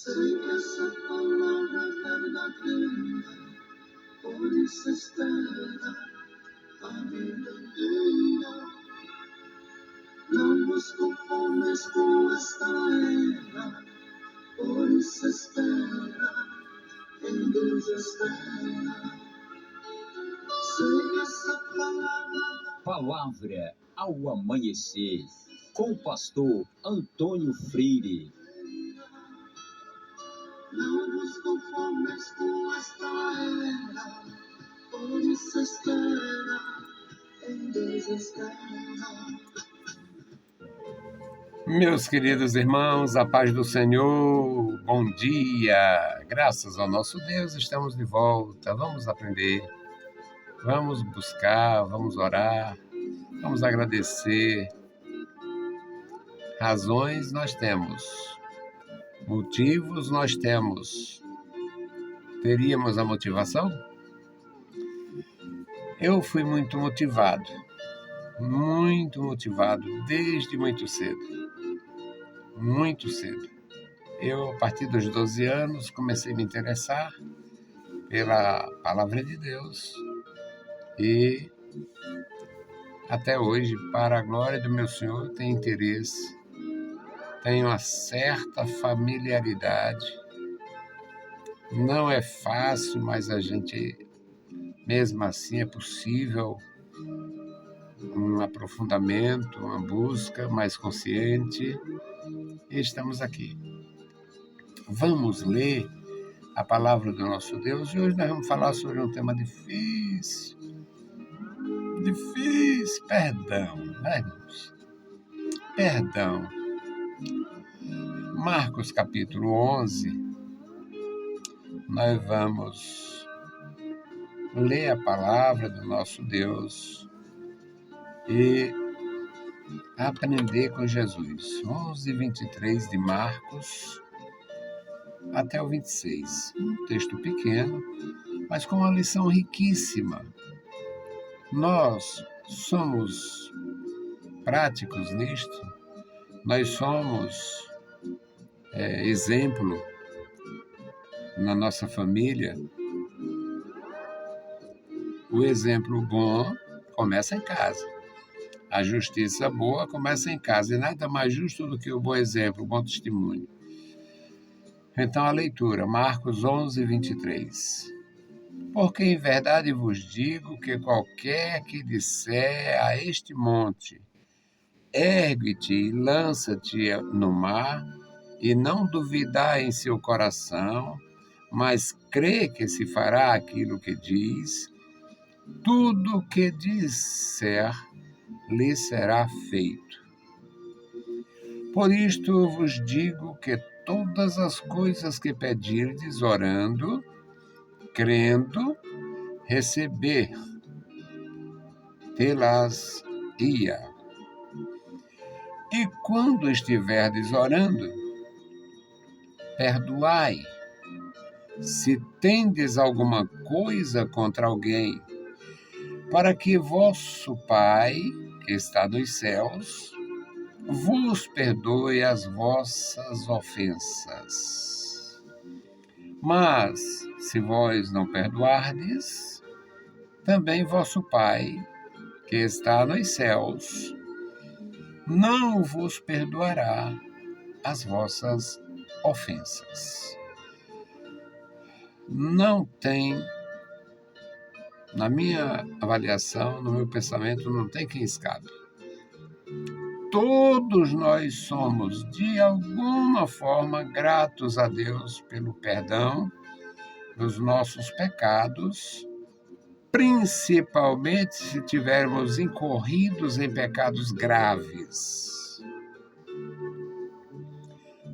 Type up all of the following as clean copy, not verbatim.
Sei que essa palavra é verdadeira, por isso espera a vida inteira. Não nos conformes com esta era, por isso espera, em Deus espera. Sei que essa palavra. Palavra ao amanhecer, com o pastor Antônio Freire. Não nos conformes com esta era, por isso espera, em Deus espera. Meus queridos irmãos, a paz do Senhor, bom dia! Graças ao nosso Deus, estamos de volta. Vamos aprender, vamos buscar, vamos orar, vamos agradecer. Razões nós temos, motivos nós temos. Teríamos a motivação? Eu fui muito motivado desde muito cedo. Muito cedo. Eu, a partir dos 12 anos, comecei a me interessar pela Palavra de Deus e até hoje, para a glória do meu Senhor, tenho interesse, tenho uma certa familiaridade. Não é fácil, mas a gente, mesmo assim, é possível um aprofundamento, uma busca mais consciente. E estamos aqui. Vamos ler a palavra do nosso Deus e hoje nós vamos falar sobre um tema difícil, perdão, né, irmãos? Perdão. Marcos capítulo 11, nós vamos ler a palavra do nosso Deus e aprender com Jesus. 11:23 de Marcos até o 26. Um texto pequeno, mas com uma lição riquíssima. Nós somos práticos nisto, nós somos exemplo na nossa família. O exemplo bom começa em casa. A justiça boa começa em casa, e nada mais justo do que o bom exemplo, o bom testemunho. Então, a leitura, Marcos 11:23. Porque em verdade vos digo que qualquer que disser a este monte, ergue-te e lança-te no mar, e não duvidar em seu coração, mas crê que se fará aquilo que diz, tudo o que disser lhe será feito. Por isto vos digo que todas as coisas que pedirdes orando, crendo, receber, tê-las-ia. E quando estiverdes orando, perdoai, se tendes alguma coisa contra alguém, para que vosso Pai, que está nos céus, vos perdoe as vossas ofensas. Mas, se vós não perdoardes, também vosso Pai, que está nos céus, não vos perdoará as vossas ofensas. Não tem, na minha avaliação, no meu pensamento, não tem quem escape. Todos nós somos, de alguma forma, gratos a Deus pelo perdão dos nossos pecados, principalmente se tivermos incorridos em pecados graves.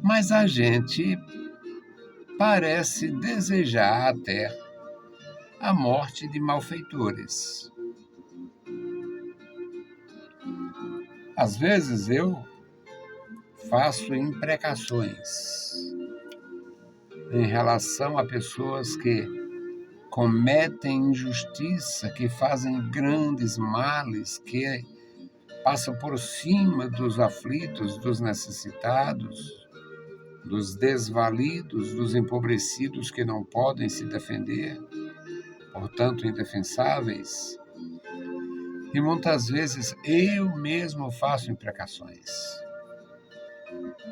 Mas a gente parece desejar até a morte de malfeitores. Às vezes eu faço imprecações em relação a pessoas que cometem injustiça, que fazem grandes males, que passam por cima dos aflitos, dos necessitados. dos desvalidos, dos empobrecidos que não podem se defender, portanto indefensáveis. E muitas vezes eu mesmo faço imprecações.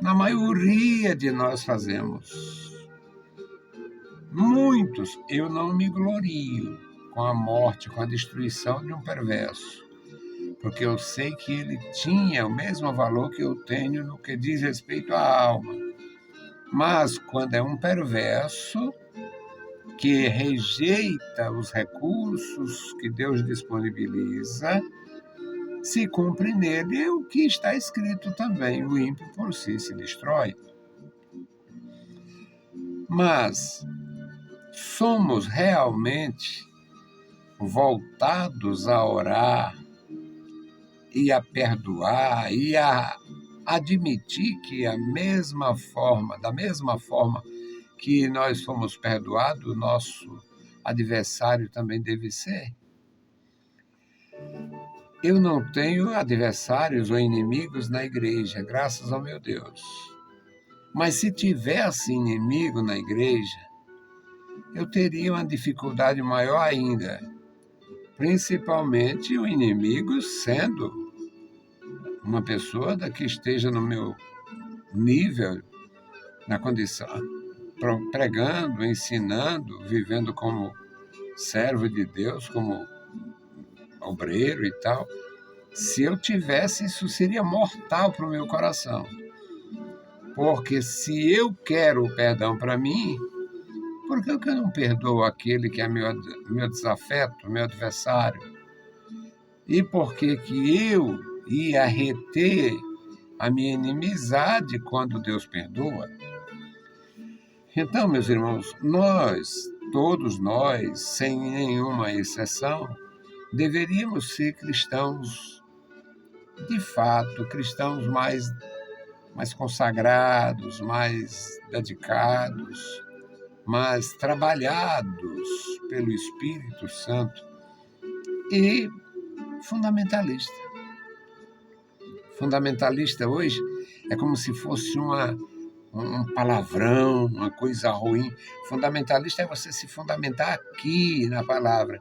Na maioria de nós fazemos. Muitos, eu não me glorio com a morte, com a destruição de um perverso, porque eu sei que ele tinha o mesmo valor que eu tenho no que diz respeito à alma. Mas quando é um perverso que rejeita os recursos que Deus disponibiliza, se cumpre nele o que está escrito também: o ímpio por si se destrói. Mas somos realmente voltados a orar e a perdoar e a admitir que da mesma forma que nós fomos perdoados, o nosso adversário também deve ser? Eu não tenho adversários ou inimigos na igreja, graças ao meu Deus. Mas se tivesse inimigo na igreja, eu teria uma dificuldade maior ainda, principalmente o inimigo sendo uma pessoa que esteja no meu nível, na condição, pregando, ensinando, vivendo como servo de Deus, como obreiro e tal. Se eu tivesse, isso seria mortal para o meu coração. Porque se eu quero o perdão para mim, por que eu não perdoo aquele que é meu desafeto, meu adversário? E por que eu ia reter a minha inimizade quando Deus perdoa? Então, meus irmãos, todos nós, sem nenhuma exceção, deveríamos ser cristãos, de fato, cristãos mais consagrados, mais dedicados, mais trabalhados pelo Espírito Santo e fundamentalista. Fundamentalista hoje é como se fosse um palavrão, uma coisa ruim. Fundamentalista é você se fundamentar aqui na palavra.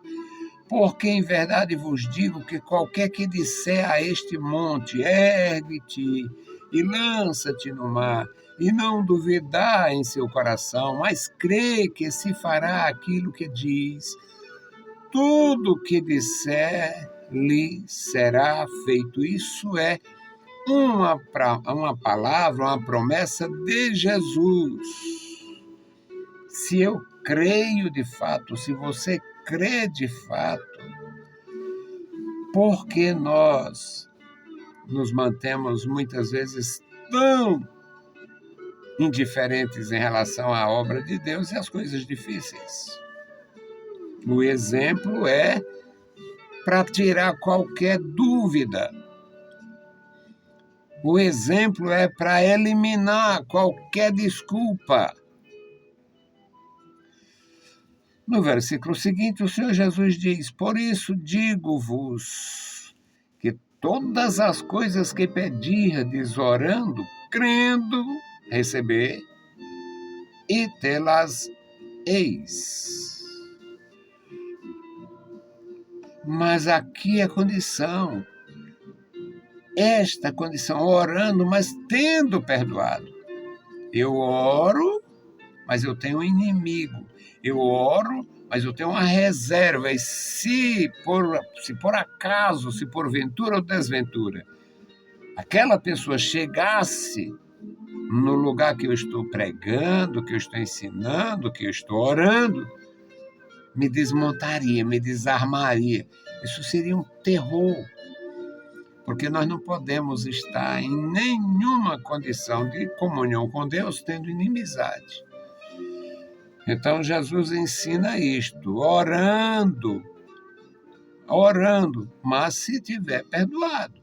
Porque em verdade vos digo que qualquer que disser a este monte, ergue-te e lança-te no mar, e não duvidar em seu coração, mas crê que se fará aquilo que diz, tudo que disser lhe será feito. Isso é uma palavra, uma promessa de Jesus. Se eu creio de fato, se você crê de fato, porque nós nos mantemos muitas vezes tão indiferentes em relação à obra de Deus e às coisas difíceis. O exemplo é para tirar qualquer dúvida. O exemplo é para eliminar qualquer desculpa. No versículo seguinte, o Senhor Jesus diz: por isso digo-vos que todas as coisas que pedirdes orando, crendo, receber e tê-las eis. Mas aqui é a condição. Esta condição, orando, mas tendo perdoado. Eu oro, mas eu tenho um inimigo. Eu oro, mas eu tenho uma reserva. E se por acaso, se porventura ou desventura, aquela pessoa chegasse no lugar que eu estou pregando, que eu estou ensinando, que eu estou orando, me desmontaria, me desarmaria. Isso seria um terror. Porque nós não podemos estar em nenhuma condição de comunhão com Deus tendo inimizade. Então, Jesus ensina isto, orando, mas se tiver perdoado.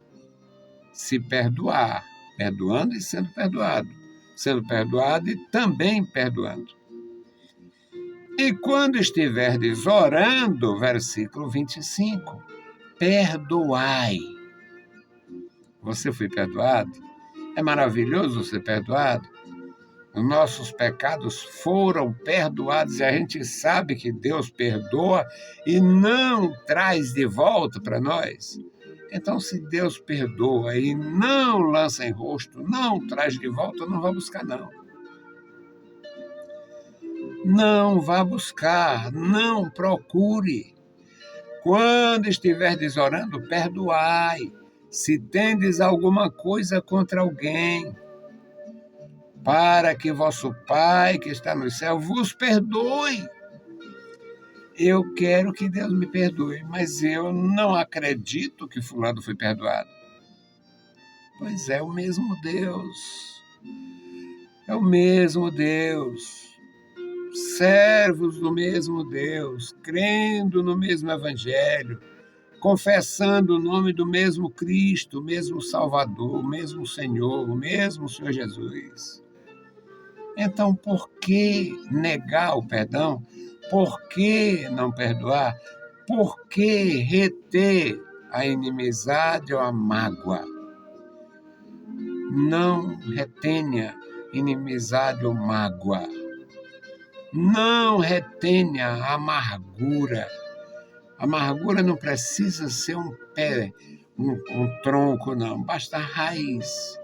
Se perdoar, perdoando e sendo perdoado e também perdoando. E quando estiverdes orando, versículo 25, perdoai. Você foi perdoado? É maravilhoso ser perdoado? os nossos pecados foram perdoados e a gente sabe que Deus perdoa e não traz de volta para nós. Então, se Deus perdoa e não lança em rosto, não traz de volta, não vá buscar, não. Não vá buscar, não procure. Quando estiverdes orando, perdoai. Se tendes alguma coisa contra alguém, para que vosso Pai que está no céu vos perdoe. Eu quero que Deus me perdoe, mas eu não acredito que fulano foi perdoado. Pois é, o mesmo Deus. É o mesmo Deus. Servos do mesmo Deus, crendo no mesmo Evangelho, confessando o nome do mesmo Cristo, o mesmo Salvador, o mesmo Senhor, o mesmo Senhor Jesus. Então, por que negar o perdão? Por que não perdoar? Por que reter a inimizade ou a mágoa? Não retenha inimizade ou mágoa. Não retenha a amargura. A amargura não precisa ser um pé, um tronco, não. Basta a raiz.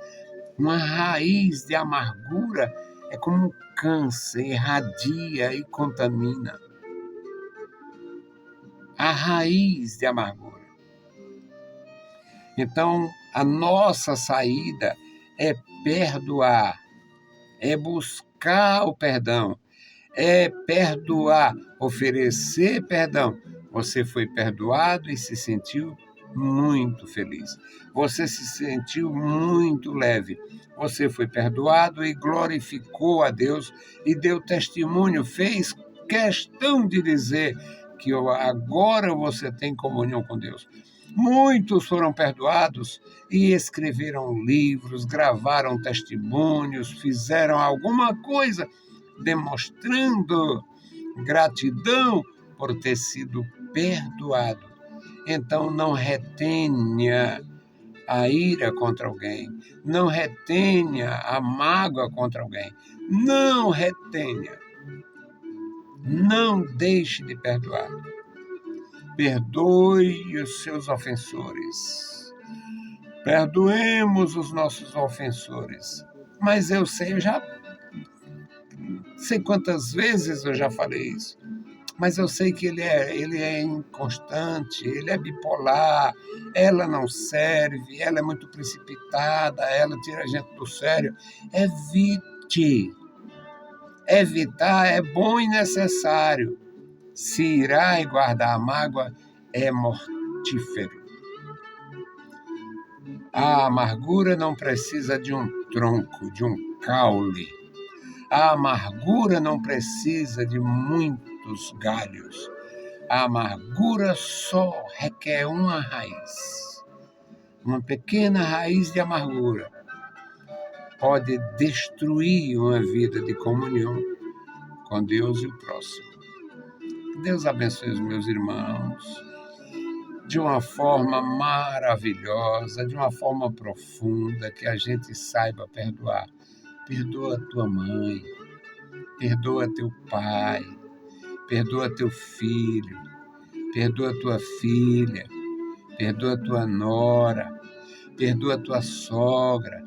Uma raiz de amargura é como um câncer, irradia e contamina. A raiz de amargura. Então, a nossa saída é perdoar, é buscar o perdão, é perdoar, oferecer perdão. Você foi perdoado e se sentiu muito feliz. Você se sentiu muito leve. Você foi perdoado e glorificou a Deus e deu testemunho, fez questão de dizer que agora você tem comunhão com Deus. Muitos foram perdoados e escreveram livros, gravaram testemunhos, fizeram alguma coisa demonstrando gratidão por ter sido perdoado. Então, não retenha a ira contra alguém, não retenha a mágoa contra alguém, não retenha, não deixe de perdoar. Perdoe os seus ofensores, perdoemos os nossos ofensores. Mas eu já sei quantas vezes eu já falei isso, mas eu sei que ele é inconstante, ele é bipolar, ela não serve, ela é muito precipitada, ela tira a gente do sério. Evite. Evitar é bom e necessário. Se irar e guardar a mágoa é mortífero. A amargura não precisa de um tronco, de um caule. A amargura não precisa de muitos galhos. A amargura só requer uma raiz. Uma pequena raiz de amargura pode destruir uma vida de comunhão com Deus e o próximo. Que Deus abençoe os meus irmãos de uma forma maravilhosa, de uma forma profunda, que a gente saiba perdoar. Perdoa tua mãe, perdoa teu pai, perdoa teu filho, perdoa tua filha, perdoa tua nora, perdoa tua sogra,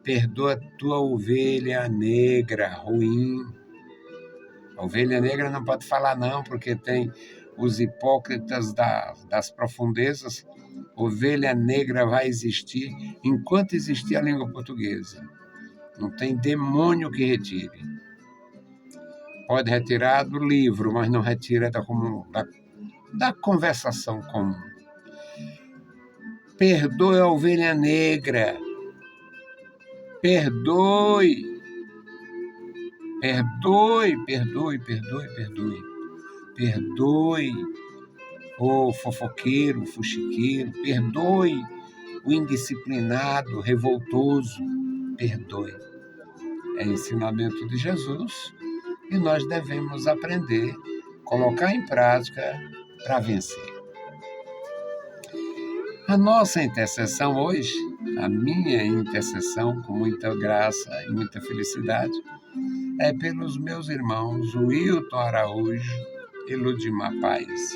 perdoa tua ovelha negra ruim. A ovelha negra não pode falar não, porque tem os hipócritas das profundezas. Ovelha negra vai existir enquanto existir a língua portuguesa. Não tem demônio que retire. Pode retirar do livro, mas não retira da conversação comum. Perdoe a ovelha negra. Perdoe. Perdoe, perdoe, perdoe, perdoe. Perdoe o fofoqueiro, o fuxiqueiro. Perdoe o indisciplinado, revoltoso. Perdoe. É ensinamento de Jesus e nós devemos aprender, colocar em prática para vencer. A nossa intercessão hoje, a minha intercessão com muita graça e muita felicidade, é pelos meus irmãos Wilton Araújo e Ludmar Paes.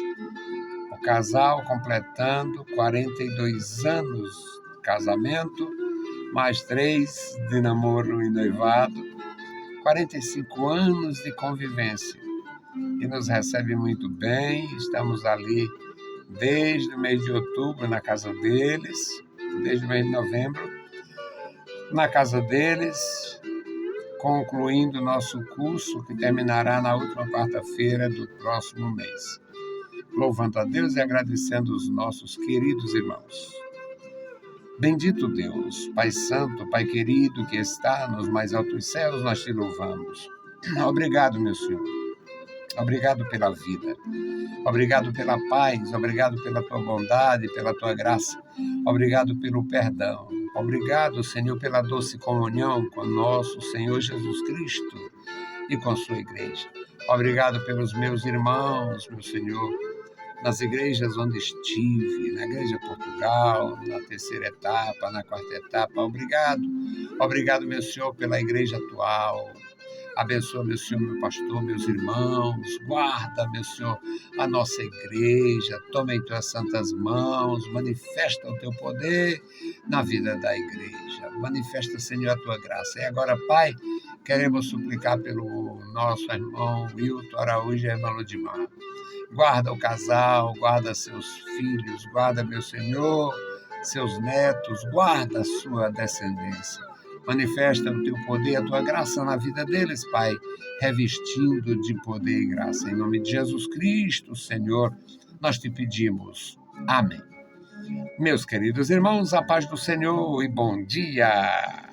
O casal completando 42 anos de casamento, mais 3 de namoro e noivado, 45 anos de convivência. E nos recebe muito bem, estamos ali desde o mês de outubro na casa deles, desde o mês de novembro, na casa deles, concluindo o nosso curso, que terminará na última quarta-feira do próximo mês. Louvando a Deus e agradecendo os nossos queridos irmãos. Bendito Deus, Pai Santo, Pai querido, que está nos mais altos céus, nós te louvamos. Obrigado, meu Senhor. Obrigado pela vida. Obrigado pela paz. Obrigado pela tua bondade, pela tua graça. Obrigado pelo perdão. Obrigado, Senhor, pela doce comunhão com nosso Senhor Jesus Cristo e com sua igreja. Obrigado pelos meus irmãos, meu Senhor, nas igrejas onde estive, na Igreja Portugal, na terceira etapa, na quarta etapa. Obrigado. Obrigado, meu Senhor, pela igreja atual. Abençoa, meu Senhor, meu pastor, meus irmãos. Guarda, meu Senhor, a nossa igreja. Toma em tuas santas mãos. Manifesta o teu poder na vida da igreja. Manifesta, Senhor, a tua graça. E agora, Pai, queremos suplicar pelo nosso irmão Wilton Araújo e a irmã Ludmar. Guarda o casal, guarda seus filhos, guarda, meu Senhor, seus netos, guarda a sua descendência. Manifesta o teu poder, a tua graça na vida deles, Pai, revestindo de poder e graça. Em nome de Jesus Cristo, Senhor, nós te pedimos. Amém. Meus queridos irmãos, a paz do Senhor e bom dia.